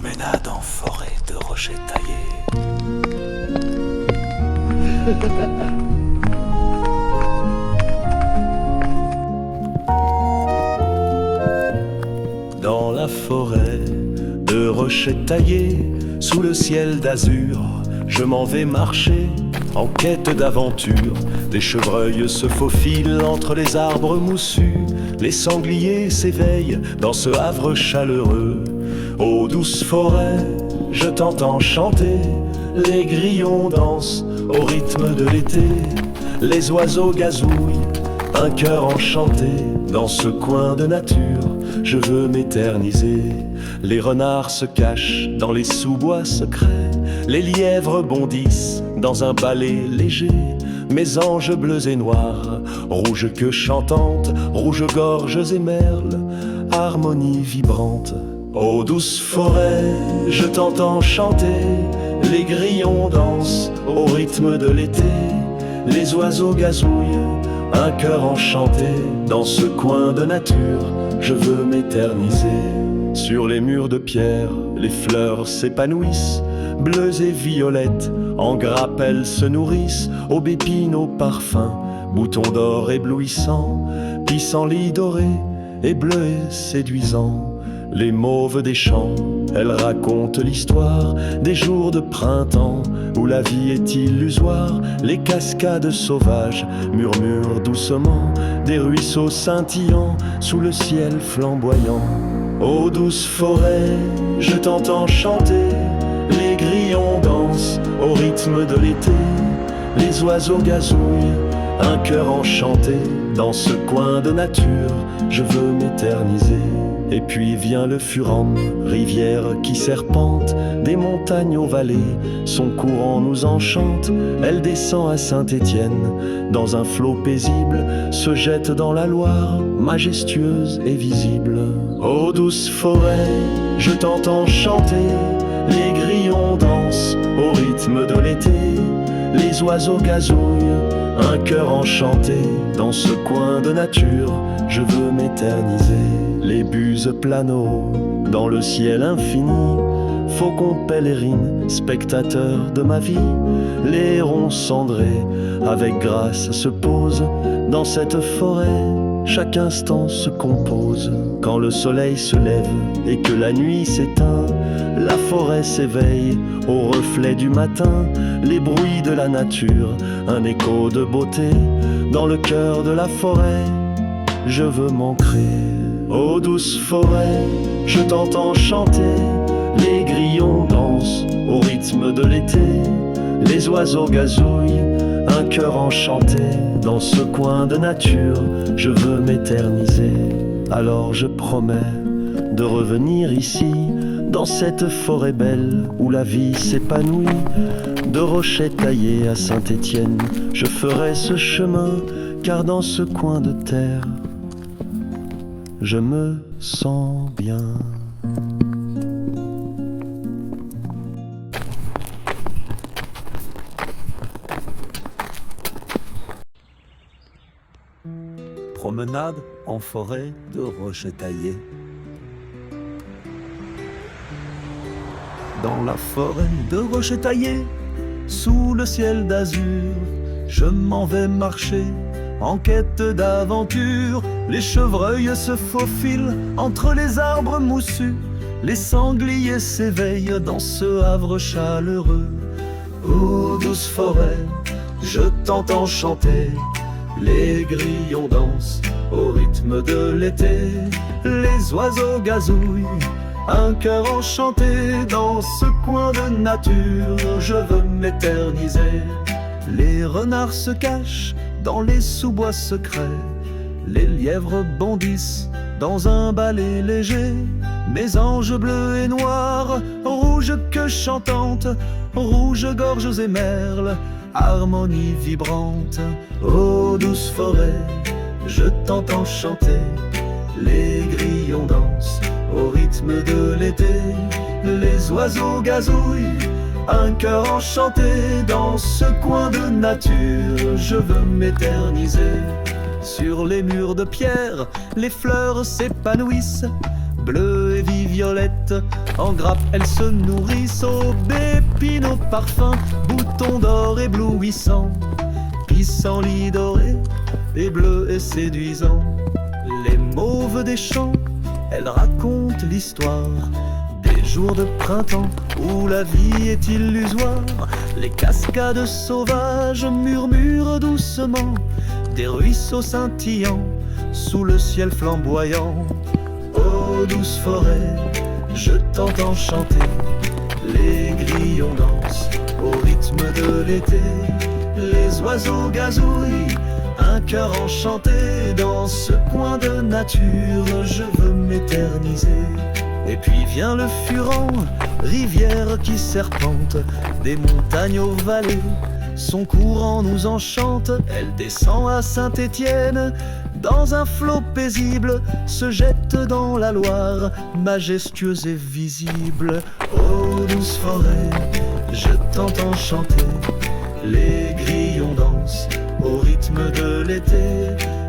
Promenade en forêt de rochers taillés. Dans la forêt de rochers taillés, sous le ciel d'azur, je m'en vais marcher en quête d'aventure. Des chevreuils se faufilent entre les arbres moussus, les sangliers s'éveillent dans ce havre chaleureux. Ô douce forêt, je t'entends chanter, les grillons dansent au rythme de l'été, les oiseaux gazouillent, un cœur enchanté. Dans ce coin de nature, je veux m'éterniser. Les renards se cachent dans les sous-bois secrets, les lièvres bondissent dans un ballet léger. Mes anges bleus et noirs, rouges queues chantantes, rouges gorges et merles, harmonie vibrante. Ô douce forêt, je t'entends chanter, les grillons dansent au rythme de l'été, les oiseaux gazouillent, un cœur enchanté. Dans ce coin de nature, je veux m'éterniser. Sur les murs de pierre, les fleurs s'épanouissent, bleues et violettes, en grappes elles se nourrissent, aubépines au parfum, boutons d'or éblouissants, pissenlits dorés et bleus et séduisants. Les mauves des champs, elles racontent l'histoire des jours de printemps où la vie est illusoire. Les cascades sauvages murmurent doucement, des ruisseaux scintillants sous le ciel flamboyant. Ô douce forêt, je t'entends chanter, les grillons dansent au rythme de l'été, les oiseaux gazouillent, un cœur enchanté. Dans ce coin de nature, je veux m'éterniser. Et puis vient le Furan, rivière qui serpente des montagnes aux vallées, son courant nous enchante. Elle descend à Saint-Étienne, dans un flot paisible, se jette dans la Loire, majestueuse et visible. Ô douce forêt, je t'entends chanter, les grillons dansent au rythme de l'été, les oiseaux gazouillent, un cœur enchanté. Dans ce coin de nature, je veux m'éterniser. Les buses planent dans le ciel infini, faucons pèlerines, spectateurs de ma vie. Les hérons cendrés, avec grâce, se posent dans cette forêt. Chaque instant se compose. Quand le soleil se lève et que la nuit s'éteint, la forêt s'éveille au reflet du matin. Les bruits de la nature, un écho de beauté. Dans le cœur de la forêt, je veux m'ancrer. Ô douce forêt, je t'entends chanter, les grillons dansent au rythme de l'été, les oiseaux gazouillent, un cœur enchanté. Dans ce coin de nature, je veux m'éterniser. Alors je promets de revenir ici, dans cette forêt belle où la vie s'épanouit. De rochers taillés à Saint-Étienne, je ferai ce chemin, car dans ce coin de terre, je me sens bien. Promenade en forêt de rochers taillés. Dans la forêt de rochers taillés, sous le ciel d'azur, je m'en vais marcher en quête d'aventure. Les chevreuils se faufilent entre les arbres moussus, les sangliers s'éveillent dans ce havre chaleureux. Ô douce forêt, je t'entends chanter, les grillons dansent au rythme de l'été, les oiseaux gazouillent, un cœur enchanté. Dans ce coin de nature, je veux m'éterniser. Les renards se cachent dans les sous-bois secrets, les lièvres bondissent dans un ballet léger. Mes anges bleus et noirs, rouges queues chantantes, rouges gorges et merles, harmonie vibrante. Ô douce forêt, je t'entends chanter, les grillons dansent au rythme de l'été, les oiseaux gazouillent, un cœur enchanté. Dans ce coin de nature, je veux m'éterniser. Sur les murs de pierre, les fleurs s'épanouissent, bleues et vives violettes. En grappe, elles se nourrissent aubépines au parfum, boutons d'or éblouissants, pissenlits dorés et bleus et séduisants. Les mauves des champs, elles racontent l'histoire des jours de printemps où la vie est illusoire. Les cascades sauvages murmurent doucement, des ruisseaux scintillants sous le ciel flamboyant. Ô douce forêt, je t'entends chanter, les grillons dansent au rythme de l'été. Les oiseaux gazouillent, un cœur enchanté. Dans ce coin de nature, je veux m'éterniser. Et puis vient le Furan, rivière qui serpente des montagnes aux vallées. Son courant nous enchante, elle descend à Saint-Étienne. Dans un flot paisible, se jette dans la Loire, majestueuse et visible. Ô douce forêt, je t'entends chanter, les grillons dansent au rythme de l'été.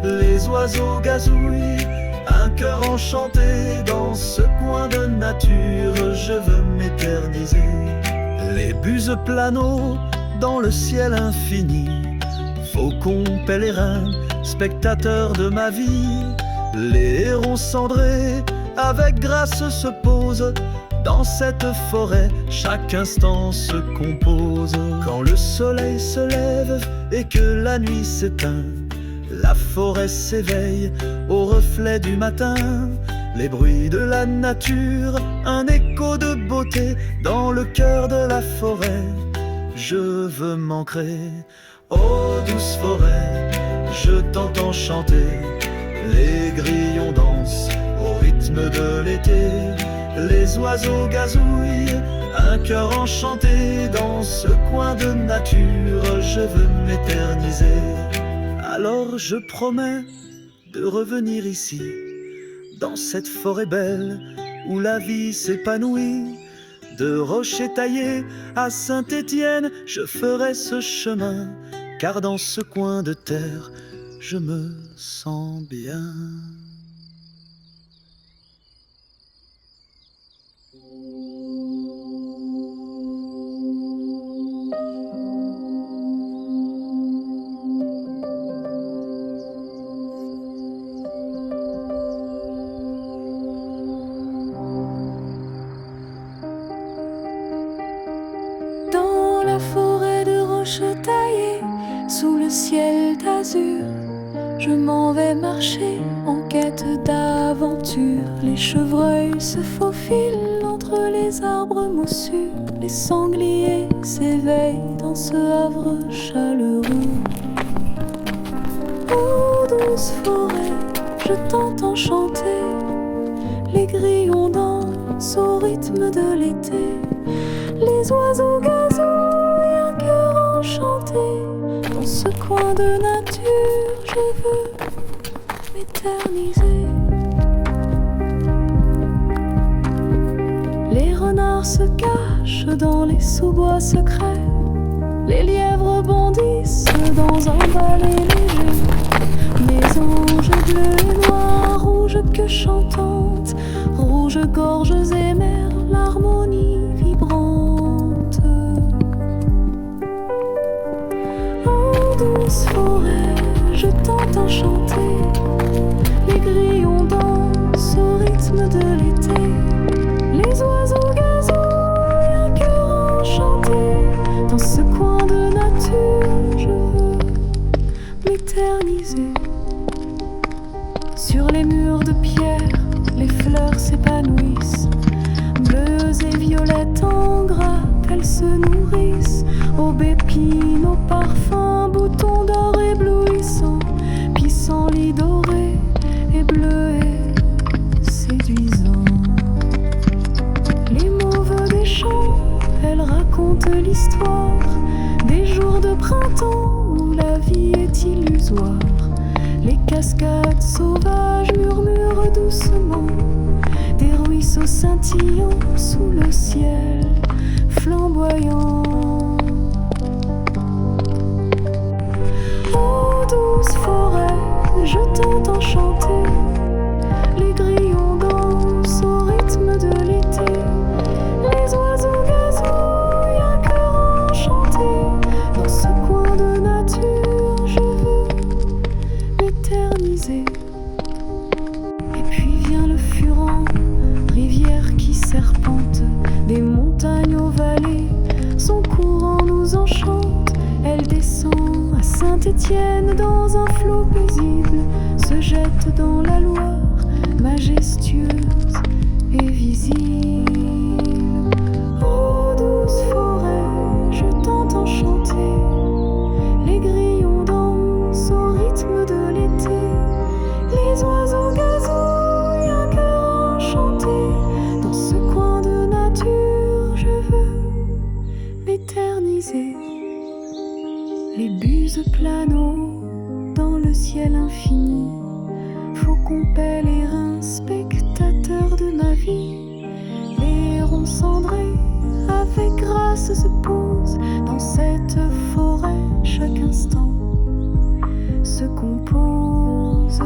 Les oiseaux gazouillent, un cœur enchanté. Dans ce coin de nature, je veux m'éterniser. Les buses planeaux dans le ciel infini, faucons pèlerins, spectateurs de ma vie. Les hérons cendrés avec grâce se posent dans cette forêt, chaque instant se compose. Quand le soleil se lève et que la nuit s'éteint, la forêt s'éveille au reflet du matin. Les bruits de la nature, un écho de beauté dans le cœur de la forêt. Je veux m'ancrer. Ô douce forêt, je t'entends chanter, les grillons dansent au rythme de l'été. Les oiseaux gazouillent, un cœur enchanté. Dans ce coin de nature, je veux m'éterniser. Alors je promets de revenir ici, dans cette forêt belle où la vie s'épanouit. De Rocher taillé à Saint-Étienne, je ferai ce chemin, car dans ce coin de terre, je me sens bien. La forêt de roches taillées sous le ciel d'azur, je m'en vais marcher en quête d'aventure. Les chevreuils se faufilent entre les arbres moussus, les sangliers s'éveillent dans ce havre chaleureux. Ô douce forêt, je t'entends chanter, les grillons dansent au rythme de l'été. Les oiseaux gazouillent, un cœur enchanté. Dans ce coin de nature, je veux m'éterniser. Les renards se cachent dans les sous-bois secrets. Les lièvres bondissent dans un balai léger. Mes anges bleus et noirs, rouges queues chantantes, rouges gorges et mers, l'harmonie vibrante. En douce forêt, je t'entends chanter, les grillons dansent au rythme de l'été. Les oiseaux gazouillent, un cœur enchanté. Dans ce coin de nature, je veux m'éterniser. Sur les murs de pierre, les fleurs s'épanouissent, bleues et violettes en grappe, elles se nourrissent. Aubépines au parfum, boutons d'or éblouissants, pissenlits dorés et bleus et séduisants. Les mauves des champs, elles racontent l'histoire des jours de printemps où la vie est illusoire. Les cascades sauvages murmurent doucement, des ruisseaux scintillants sous le ciel flamboyant. Ô douce forêt, je t'entends chanter, les grillons dansent au rythme de Saint-Étienne dans un flot paisible se jette dans la Loire, majestueuse et visible. Ô douce forêt, je t'entends chanter, les grillons dansent au rythme de l'été, les oiseaux gazouillent un cœur enchanté. Dans ce coin de nature, je veux m'éterniser. Les buses planent dans le ciel infini, faucons pèlerins, spectateurs de ma vie. Les hérons cendrés avec grâce se posent dans cette forêt, chaque instant se compose.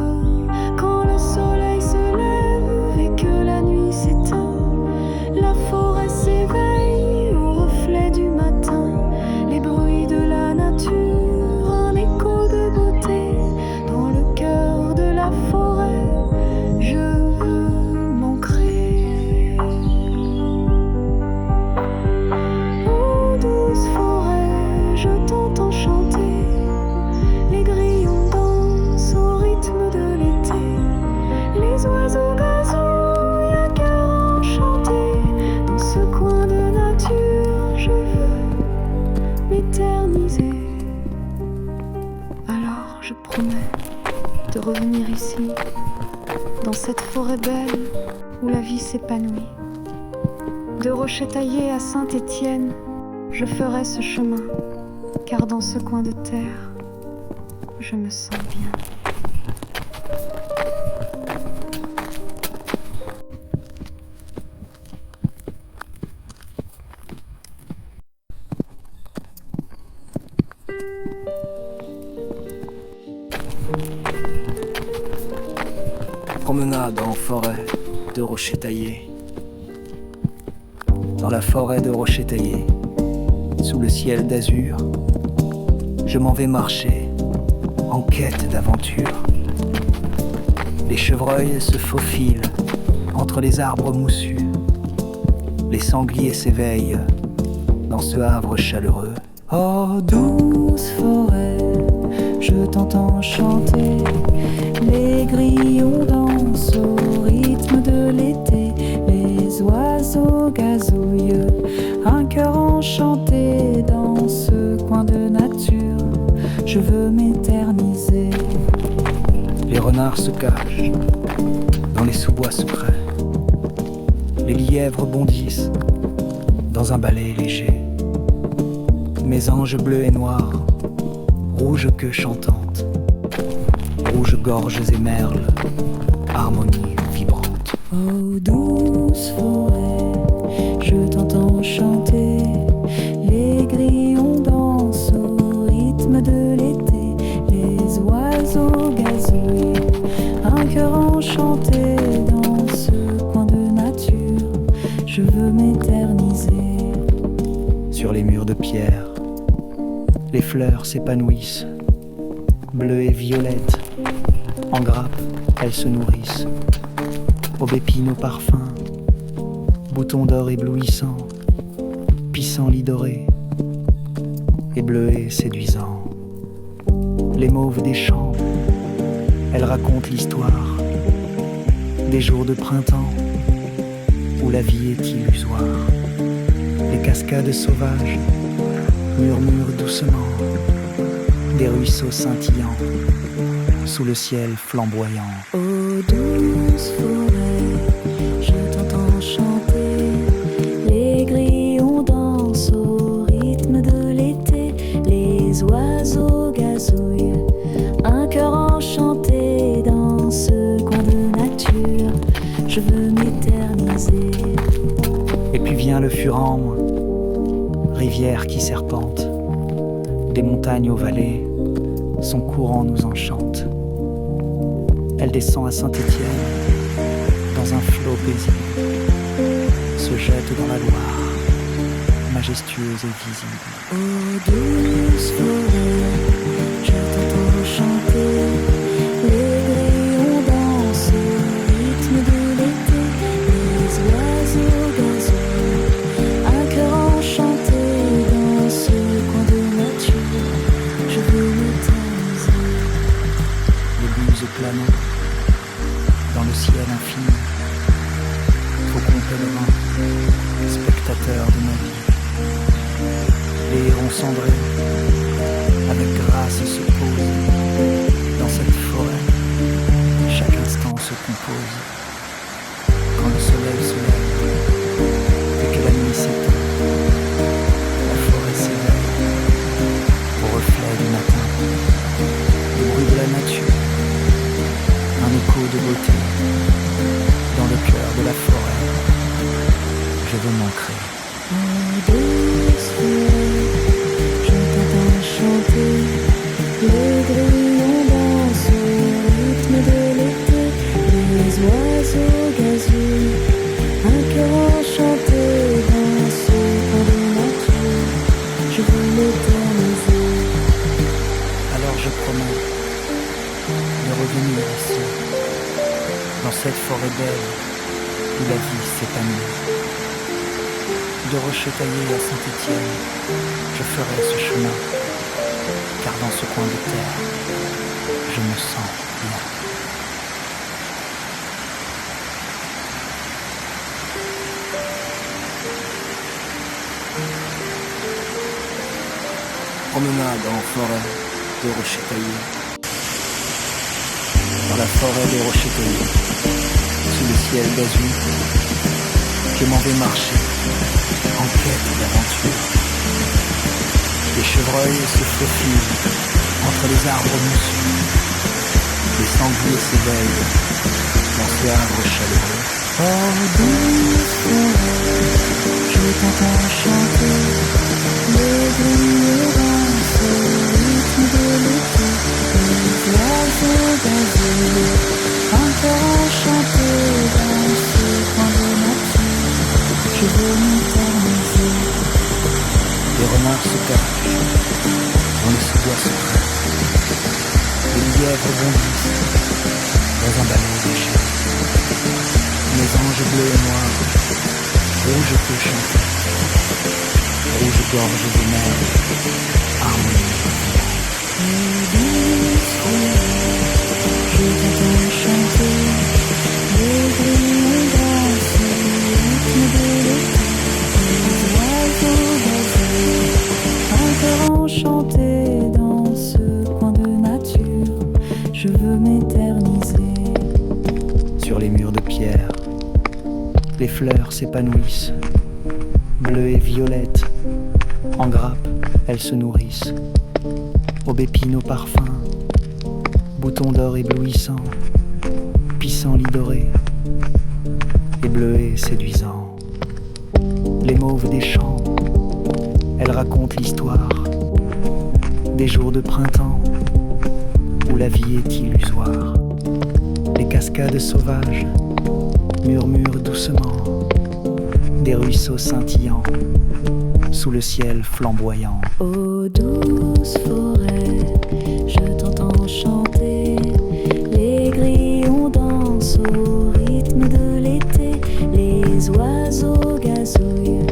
Quand le soleil se lève et que la nuit s'éteint, la forêt s'éveille au reflet du matin. Les bruits de la nature, un écho de beauté dans le cœur de la forêt, je veux m'ancrer. Ô douce forêt, je t'entends chanter, les grillons dansent au rythme de l'été, les oiseaux gazouillent un cœur enchanté. Dans ce coin de nature, je veux m'éterniser. Alors je promets de revenir ici, dans cette forêt belle où la vie s'épanouit. De Rocher-Taillé à Saint-Étienne, je ferai ce chemin, car dans ce coin de terre, je me sens bien. Promenade en forêt de Rocher-Taillé. Dans la forêt de Rocher-Taillé, sous le ciel d'azur, je m'en vais marcher en quête d'aventure. Les chevreuils se faufilent entre les arbres moussus. Les sangliers s'éveillent dans ce havre chaleureux. Oh douce forêt, je t'entends chanter, les grillons dansent au rythme de l'été, les oiseaux gazouillent, un cœur enchanté. Dans ce coin de nature, je veux m'éterniser. Les renards se cachent dans les sous-bois secrets. Les lièvres bondissent dans un balai léger. Mes anges bleus et noirs, rouges queues chantantes, rouges gorges et merles, harmonie vibrante. Oh douce forêt, je t'entends chanter, les grillons dansent au rythme de l'été, les oiseaux gazouillent, un cœur enchanté. Dans ce coin de nature, je veux m'éterniser. Sur les murs de pierre, les fleurs s'épanouissent, bleues et violettes. En grappes, elles se nourrissent. Aubépines au parfum, boutons d'or éblouissants, pissenlits dorés et bleuets séduisants. Les mauves des champs, elles racontent l'histoire des jours de printemps où la vie est illusoire. Les cascades sauvages murmurent doucement, des ruisseaux scintillants sous le ciel flamboyant. Oh douce forêt, je t'entends chanter, les grillons dansent au rythme de l'été, les oiseaux gazouillent, un cœur enchanté. Dans ce coin de nature, je veux m'éterniser. Et puis vient le Furan, rivière qui serpente, des montagnes aux vallées, son courant nous enchante. Elle descend à Saint-Étienne, dans un flot paisible, se jette dans la Loire, majestueuse et visible. Oh douce forêt, je t'entends chanter, les grillons dansent au rythme de l'été, les oiseaux gazouillent, un cœur enchanté. Dans ce coin de nature, je veux m'éterniser. cendrés, avec grâce se posent. Dans cette forêt, chaque instant se compose. Quand le soleil se lève et que la nuit s'éteint, la forêt s'éveille au reflet du matin. Le bruit de la nature, un écho de beauté. Dans le cœur de la forêt, je veux m'ancrer. Douce forêt, je t'entends chanter. Les grillons dansent au rythme de l'été. Les oiseaux gazouillent, un cœur enchanté dans ce coin de nature. Je veux m'éterniser. Alors je promets de revenir ici, dans cette forêt belle où la vie s'épanouit. De Rochetaillé à Saint-Étienne, je ferai ce chemin, car dans ce coin de terre, je me sens bien. Promenade en forêt de Rochetaillé. Dans la forêt de Rochetaillé, sous le ciel d'azur, je m'en vais marcher en quête d'aventure. Les chevreuils se faufilent entre les arbres moussus. Les sangliers s'éveillent dans ce havre chaleureux. Oh douce forêt, je t'entends chanter. Les grillons dansent au rythme de l'été. Les oiseaux gazouillent, un cœur enchanté dans ce coin de nature. Je veux m'éterniser. Les renards se cachent dans les sous-bois secrets. Les lièvres bondissent dans un ballon léger. Mes anges bleus et noirs, rouges que chanter, rouges gorges et mers, harmonie. Douce forêt, je t'entends chanter. Les grillons dansent au rythme de l'été. Les oiseaux gazouillent, un cœur enchanté dans ce coin de nature. Je veux m'éterniser. Sur les murs de pierre, les fleurs s'épanouissent, bleues et violettes. En grappes, elles se nourrissent. Aubépines au parfum, boutons d'or éblouissants, pissenlits dorés et bleuets séduisants. Les mauves des champs, elles racontent l'histoire des jours de printemps où la vie est illusoire. Les cascades sauvages murmurent doucement, des ruisseaux scintillants sous le ciel flamboyant. Ô douce forêt, je t'entends chanter. Les grillons dansent au rythme de l'été. Les oiseaux gazouillent,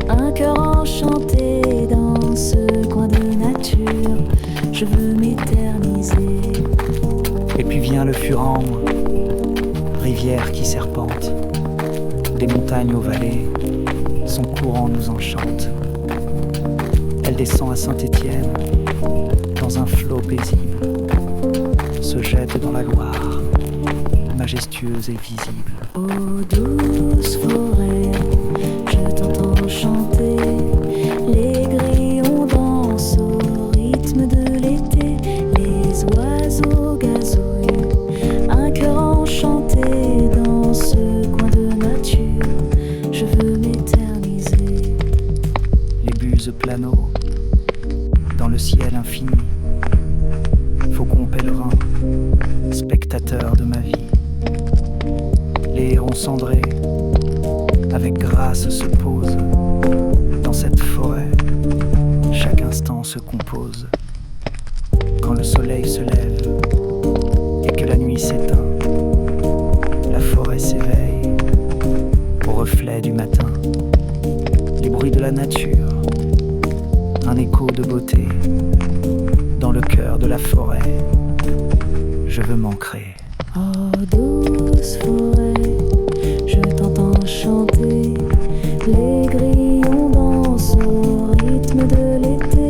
un cœur enchanté dans ce coin de nature. Je veux m'éterniser. Et puis vient le Furan, rivière qui serpente, des montagnes aux vallées, son courant nous enchante. Elle descend à Saint-Étienne, dans un flot paisible, se jette dans la Loire, majestueuse et visible. Ô douce forêt, je t'entends chanter. Les grillons dansent au rythme de l'été. Les oiseaux gazouillent, un cœur enchanté dans ce coin de nature. Je veux m'éterniser. Les buses planeaux, dans le ciel infini, faucon pèlerin, spectateur de ma vie. Les hérons cendrés, avec grâce se posent. Dans cette forêt, chaque instant se compose. Quand le soleil se lève et que la nuit s'éteint, la forêt s'éveille au reflet du matin. Les bruits de la nature, un écho de beauté. Dans le cœur de la forêt, je veux m'ancrer. Oh douce forêt, je t'entends chanter. Les grillons dansent au rythme de l'été.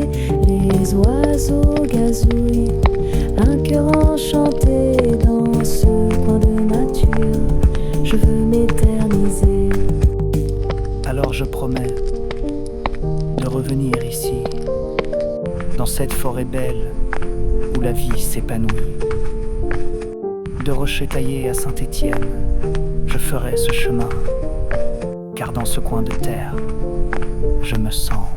Alors je promets de revenir ici, dans cette forêt belle où la vie s'épanouit. De Rochetaillé à Saint-Étienne, je ferai ce chemin, car dans ce coin de terre, je me sens